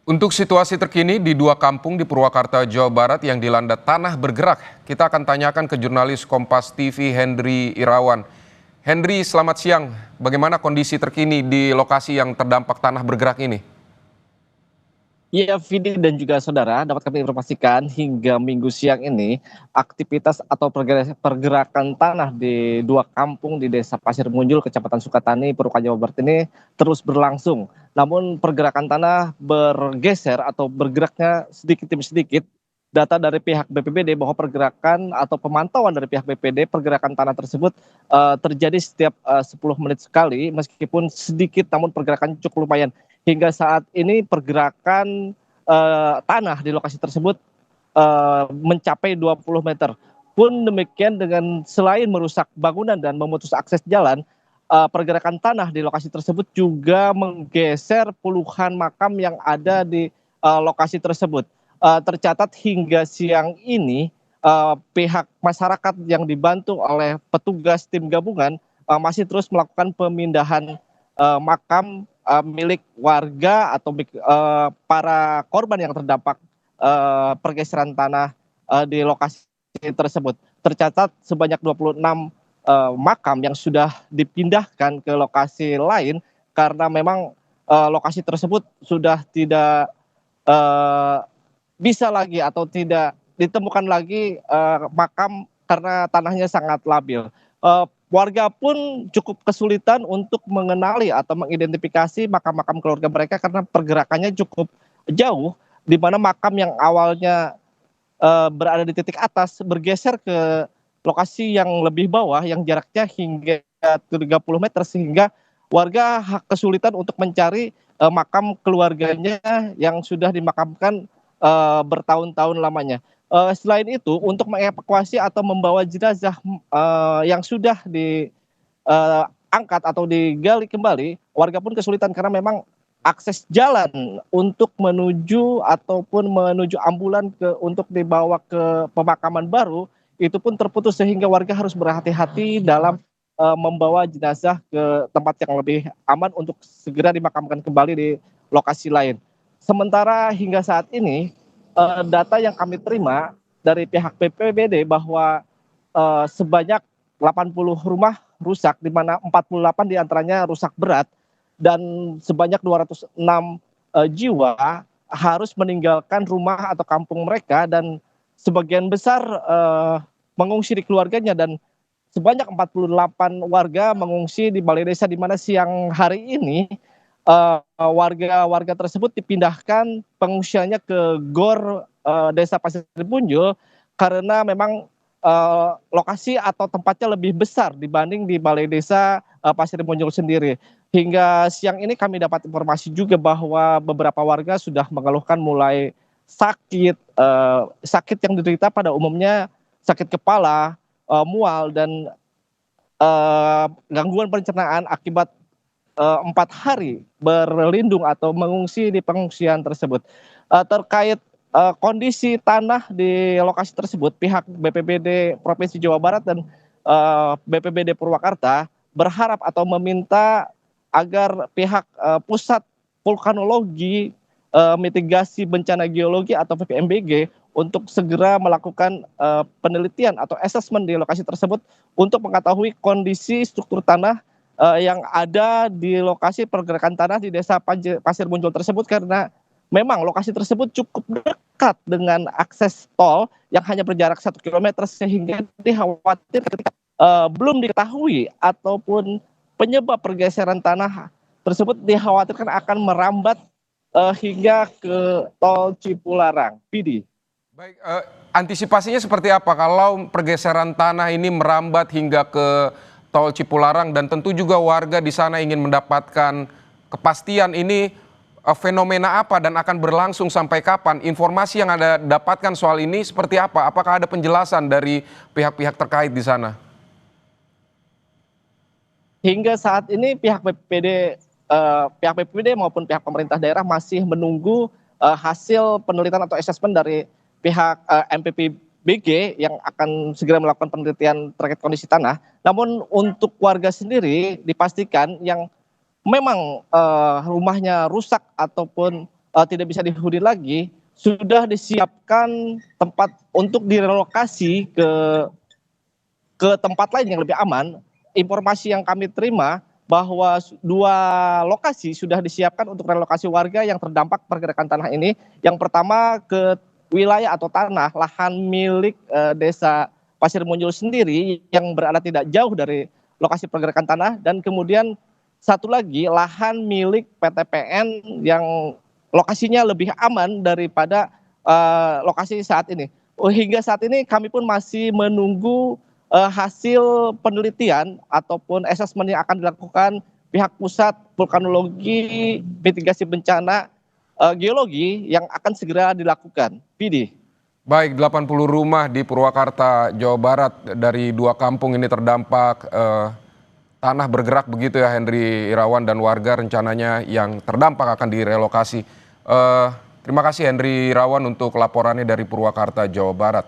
Untuk situasi terkini di dua kampung di Purwakarta, Jawa Barat yang dilanda tanah bergerak, kita akan tanyakan ke jurnalis Kompas TV Hendry Irawan. Hendry, selamat siang. Bagaimana kondisi terkini di lokasi yang terdampak tanah bergerak ini? Iya, Vidi dan juga saudara, dapat kami informasikan hingga Minggu siang ini, aktivitas atau pergerakan tanah di dua kampung di Desa Pasir Munjul, Kecamatan Sukatani, Purwakarta, Jawa Barat ini terus berlangsung. Namun pergerakan tanah bergeser atau bergeraknya sedikit demi sedikit. Data dari pihak BPBD bahwa pergerakan atau pemantauan dari pihak BPD, pergerakan tanah tersebut terjadi setiap 10 menit sekali, meskipun sedikit namun pergerakan cukup lumayan. Hingga saat ini pergerakan tanah di lokasi tersebut mencapai 20 meter. Pun demikian dengan selain merusak bangunan dan memutus akses jalan, pergerakan tanah di lokasi tersebut juga menggeser puluhan makam yang ada di lokasi tersebut. Tercatat hingga siang ini pihak masyarakat yang dibantu oleh petugas tim gabungan masih terus melakukan pemindahan makam milik warga atau para korban yang terdampak pergeseran tanah di lokasi tersebut. Tercatat sebanyak 26 makam yang sudah dipindahkan ke lokasi lain karena memang lokasi tersebut sudah tidak eh, bisa lagi atau tidak ditemukan lagi makam karena tanahnya sangat labil. Warga pun cukup kesulitan untuk mengenali atau mengidentifikasi makam-makam keluarga mereka karena pergerakannya cukup jauh, di mana makam yang awalnya berada di titik atas bergeser ke lokasi yang lebih bawah yang jaraknya hingga 30 meter, sehingga warga kesulitan untuk mencari makam keluarganya yang sudah dimakamkan bertahun-tahun lamanya. Selain itu, untuk mengevakuasi atau membawa jenazah yang sudah diangkat atau digali kembali, warga pun kesulitan karena memang akses jalan untuk menuju ataupun menuju ambulan untuk dibawa ke pemakaman baru itu pun terputus, sehingga warga harus berhati-hati dalam membawa jenazah ke tempat yang lebih aman untuk segera dimakamkan kembali di lokasi lain. Sementara hingga saat ini data yang kami terima dari pihak BPBD bahwa sebanyak 80 rumah rusak, di mana 48 diantaranya rusak berat, dan sebanyak 206 jiwa harus meninggalkan rumah atau kampung mereka, dan sebagian besar mengungsi di keluarganya, dan sebanyak 48 warga mengungsi di balai desa, di mana siang hari ini warga-warga tersebut dipindahkan pengungsiannya ke GOR Desa Pasir Punjul karena memang lokasi atau tempatnya lebih besar dibanding di balai desa Pasir Punjul sendiri. Hingga siang ini kami dapat informasi juga bahwa beberapa warga sudah mengeluhkan mulai sakit, sakit yang diderita pada umumnya sakit kepala, mual, dan gangguan pencernaan akibat 4 hari berlindung atau mengungsi di pengungsian tersebut. Terkait kondisi tanah di lokasi tersebut, pihak BPBD Provinsi Jawa Barat dan BPBD Purwakarta berharap atau meminta agar pihak Pusat Vulkanologi Mitigasi Bencana Geologi atau PVMBG untuk segera melakukan penelitian atau asesmen di lokasi tersebut untuk mengetahui kondisi struktur tanah yang ada di lokasi pergerakan tanah di Desa Pasir Muncul tersebut, karena memang lokasi tersebut cukup dekat dengan akses tol yang hanya berjarak 1 kilometer, sehingga dikhawatir ketika belum diketahui ataupun penyebab pergeseran tanah tersebut dikhawatirkan akan merambat hingga ke tol Cipularang. Pidi. Baik, antisipasinya seperti apa kalau pergeseran tanah ini merambat hingga ke tol Cipularang, dan tentu juga warga di sana ingin mendapatkan kepastian ini fenomena apa dan akan berlangsung sampai kapan? Informasi yang Anda dapatkan soal ini seperti apa? Apakah ada penjelasan dari pihak-pihak terkait di sana? Hingga saat ini pihak BPBD maupun pihak pemerintah daerah masih menunggu hasil penelitian atau asesmen dari pihak MPPBG yang akan segera melakukan penelitian terkait kondisi tanah. Namun untuk warga sendiri dipastikan yang memang rumahnya rusak ataupun tidak bisa dihuni lagi, sudah disiapkan tempat untuk direlokasi ke tempat lain yang lebih aman. Informasi yang kami terima bahwa dua lokasi sudah disiapkan untuk relokasi warga yang terdampak pergerakan tanah ini. Yang pertama ke wilayah atau tanah lahan milik desa Pasir Muncul sendiri yang berada tidak jauh dari lokasi pergerakan tanah, dan kemudian satu lagi lahan milik PTPN yang lokasinya lebih aman daripada lokasi saat ini. Hingga saat ini kami pun masih menunggu hasil penelitian ataupun asesmen yang akan dilakukan pihak pusat vulkanologi mitigasi bencana geologi yang akan segera dilakukan. Vidi. Baik, 80 rumah di Purwakarta, Jawa Barat dari dua kampung ini terdampak tanah bergerak begitu ya Henry Irawan, dan warga rencananya yang terdampak akan direlokasi. Terima kasih Henry Irawan untuk laporannya dari Purwakarta, Jawa Barat.